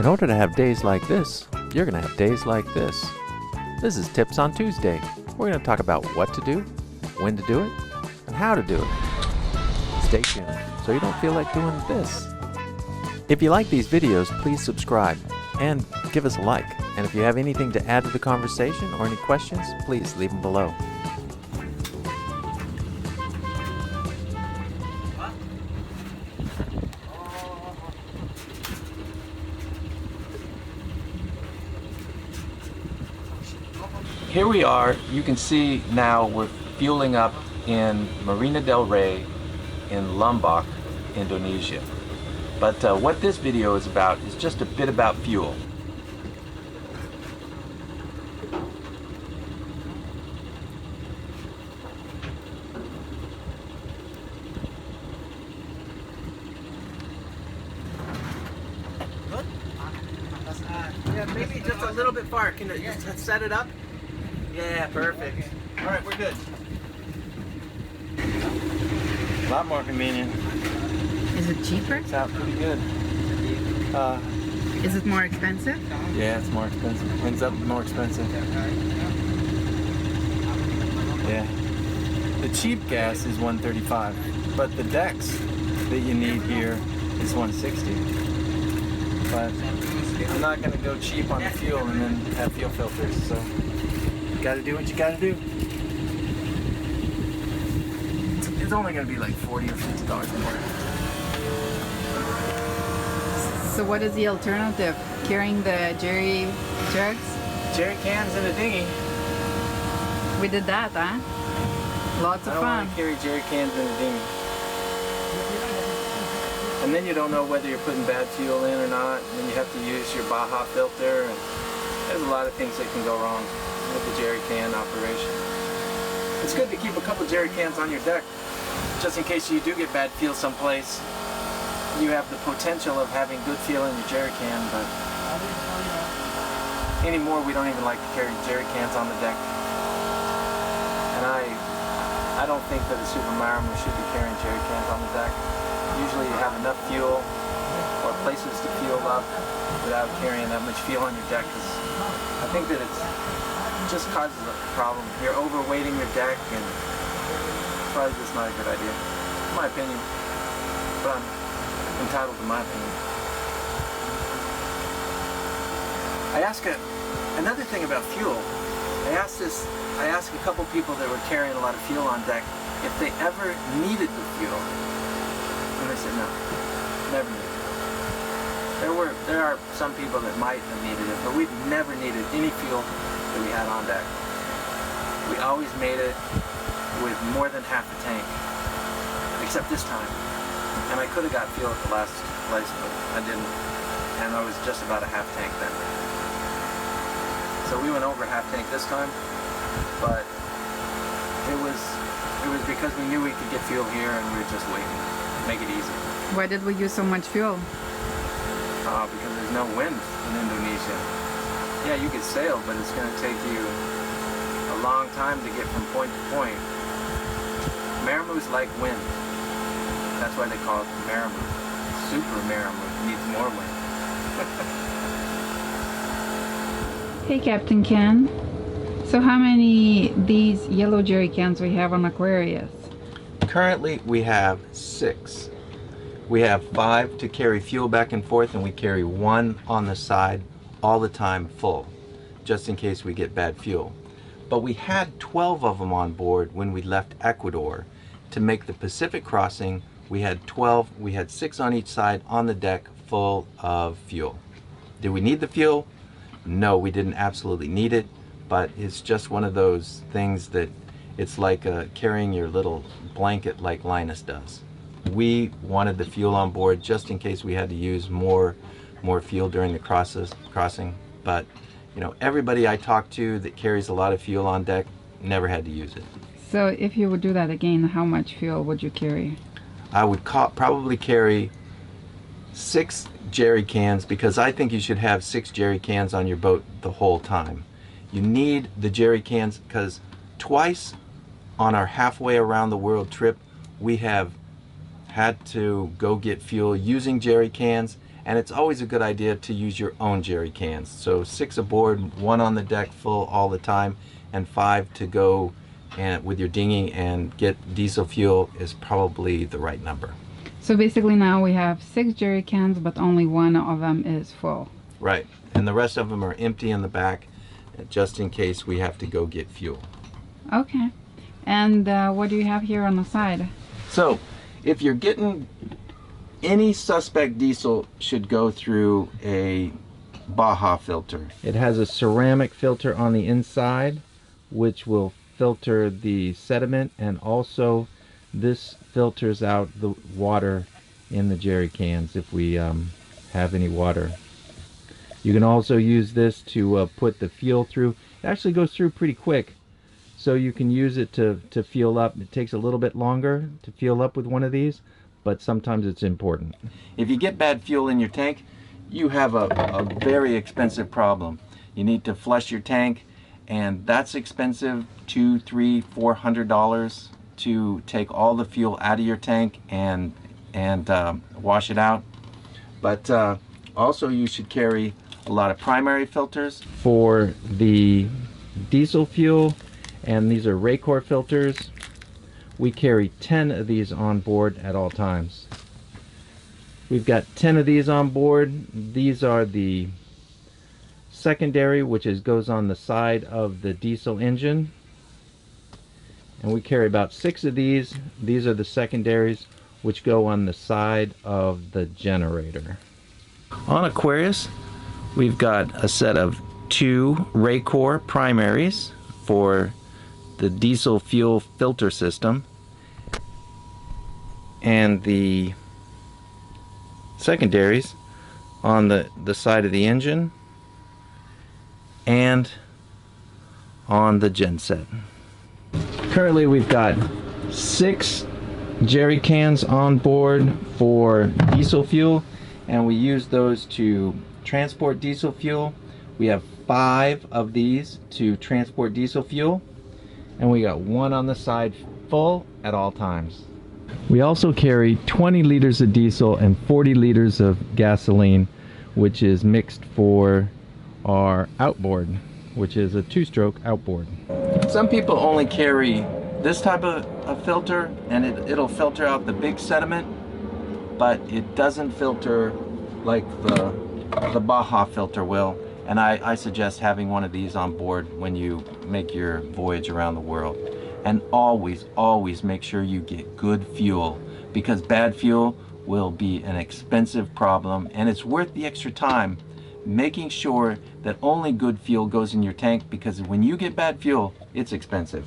In order to have days like this, you're going to have days like this. This is Tips on Tuesday. We're going to talk about what to do, when to do it, and how to do it. Stay tuned so you don't feel like doing this. If you like these videos, please subscribe and give us a like. And if you have anything to add to the conversation or any questions, please leave them below. Here we are. You can see now we're fueling up in Marina del Rey in Lombok, Indonesia. But what this video is about is just a bit about fuel. Good? Yeah, maybe just a little bit far. Can you just set it up? Yeah, perfect. All right, we're good. A lot more convenient. Is it cheaper? It's out pretty good. Is it more expensive? Yeah, it's more expensive. Ends up more expensive. Yeah. The cheap gas is $135, but the Dex that you need here is $160. But I'm not going to go cheap on the fuel and then have fuel filters, so you got to do what you got to do. It's only going to be like $40 or $50 more. So what is the alternative? Carrying the jerry jugs? Jerry cans in a dinghy. We did that, huh? Lots of I don't fun. want to carry jerry cans in a dinghy. And then you don't know whether you're putting bad fuel in or not. And then you have to use your Baja filter. And there's a lot of things that can go wrong with the jerry can operation. It's good to keep a couple jerry cans on your deck, just in case you do get bad fuel someplace. You have the potential of having good fuel in your jerry can, but anymore we don't even like to carry jerry cans on the deck. And I don't think that a super mariner should be carrying jerry cans on the deck. Usually you have enough fuel or places to fuel up without carrying that much fuel on your deck, because I think that it just causes a problem. You're overweighting your deck, and it's probably just not a good idea, in my opinion. But I'm entitled to my opinion. I ask another thing about fuel. I asked a couple people that were carrying a lot of fuel on deck if they ever needed the fuel, and they said no, never needed it. There are some people that might have needed it, but we've never needed any fuel that we had on deck. We always made it with more than half a tank, except this time. And I could have got fuel at the last place, but I didn't. And I was just about a half tank then. So we went over half tank this time, but it was because we knew we could get fuel here, and we were just waiting. Make it easy. Why did we use so much fuel? Because there's no wind in Indonesia. Yeah, you could sail, but it's going to take you a long time to get from point to point. Marimoos like wind. That's why they call it the Marimo. Super Marimo needs more wind. Hey, Captain Ken. So how many these yellow jerry cans we have on Aquarius? Currently, we have 6. We have 5 to carry fuel back and forth, and we carry 1 on the side all the time full, just in case we get bad fuel. But we had 12 of them on board when we left Ecuador to make the Pacific crossing. We had 12, we had 6 on each side on the deck full of fuel. Did we need the fuel? No, we didn't absolutely need it, but it's just one of those things that it's like carrying your little blanket like Linus does. We wanted the fuel on board just in case we had to use more fuel during the crossing, but you know, everybody I talked to that carries a lot of fuel on deck never had to use it. So if you would do that again, how much fuel would you carry? I would probably carry 6 jerry cans, because I think you should have 6 jerry cans on your boat the whole time. You need the jerry cans because twice on our halfway around the world trip we have had to go get fuel using jerry cans, And it's always a good idea to use your own jerry cans. So 6 aboard, 1 on the deck full all the time, and 5 to go and with your dinghy and get diesel fuel is probably the right number. So basically now we have 6 jerry cans, but only 1 of them is full. Right, and the rest of them are empty in the back, just in case we have to go get fuel. Okay. And what do you have here on the side? So, if you're getting any suspect diesel, should go through a Baja filter. It has a ceramic filter on the inside, which will filter the sediment, and also this filters out the water in the jerry cans if we have any water. You can also use this to put the fuel through. It actually goes through pretty quick, so you can use it to fuel up. It takes a little bit longer to fuel up with one of these, but sometimes it's important. If you get bad fuel in your tank, you have a very expensive problem. You need to flush your tank, and that's expensive, $200, $300, $400 to take all the fuel out of your tank and wash it out. But also you should carry a lot of primary filters for the diesel fuel, and these are Raycor filters. We carry 10 of these on board at all times. We've got 10 of these on board. These are the secondary, which goes on the side of the diesel engine. And we carry about 6 of these. These are the secondaries, which go on the side of the generator. On Aquarius, we've got a set of 2 Raycor primaries for the diesel fuel filter system, and the secondaries on the side of the engine and on the genset. Currently we've got 6 jerry cans on board for diesel fuel, and we use those to transport diesel fuel. We have 5 of these to transport diesel fuel, and we got 1 on the side full at all times. We also carry 20 liters of diesel and 40 liters of gasoline, which is mixed for our outboard, which is a 2-stroke outboard. Some people only carry this type of filter, and it'll filter out the big sediment, but it doesn't filter like the Baja filter will. And I suggest having one of these on board when you make your voyage around the world. And always make sure you get good fuel, because bad fuel will be an expensive problem, and it's worth the extra time making sure that only good fuel goes in your tank, because when you get bad fuel, it's expensive.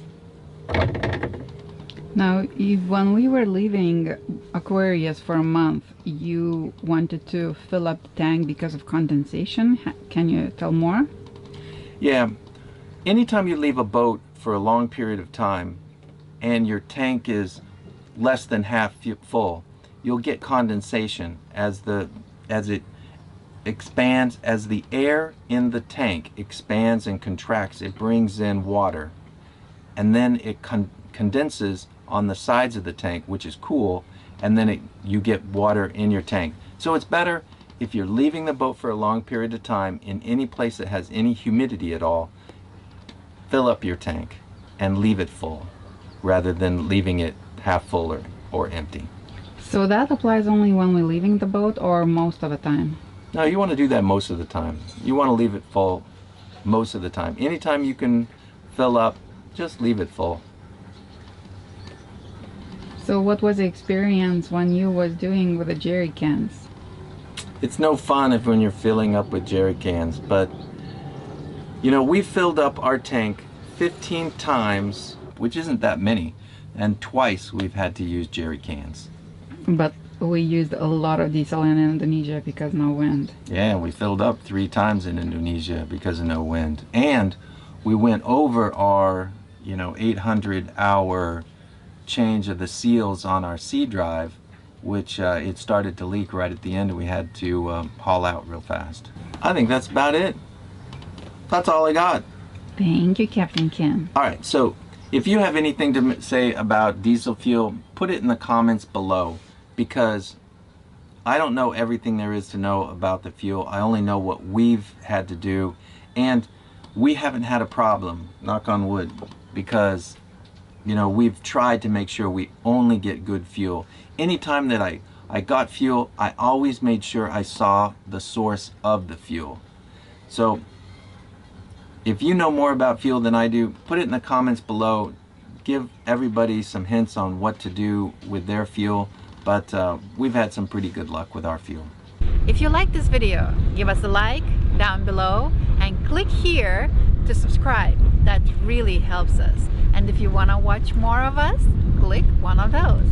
Now, when we were leaving Aquarius for a month, you wanted to fill up the tank because of condensation. Can you tell more? Yeah, anytime you leave a boat for a long period of time and your tank is less than half full, you'll get condensation as it expands. As the air in the tank expands and contracts, it brings in water, and then it condenses on the sides of the tank, which is cool, and then you get water in your tank. So it's better if you're leaving the boat for a long period of time in any place that has any humidity at all, fill up your tank and leave it full rather than leaving it half full or empty. So that applies only when we're leaving the boat, or most of the time? No, you want to do that most of the time. You want to leave it full most of the time. Anytime you can fill up, just leave it full. So what was the experience when you was doing with the jerry cans? It's no fun when you're filling up with jerry cans, but you know, we filled up our tank 15 times, which isn't that many, and twice we've had to use jerry cans. But we used a lot of diesel in Indonesia because no wind. Yeah, we filled up 3 times in Indonesia because of no wind. And we went over our, 800-hour change of the seals on our C drive, which it started to leak right at the end, and we had to haul out real fast. I think that's about it. That's all I got. Thank you, Captain Ken. All right, so if you have anything to say about diesel fuel, put it in the comments below, because I don't know everything there is to know about the fuel. I only know what we've had to do, and we haven't had a problem, knock on wood, because you know, we've tried to make sure we only get good fuel. Anytime that I got fuel, I always made sure I saw the source of the fuel. So if you know more about fuel than I do, put it in the comments below. Give everybody some hints on what to do with their fuel, but we've had some pretty good luck with our fuel. If you like this video, give us a like down below and click here to subscribe. That really helps us. And if you want to watch more of us, click one of those.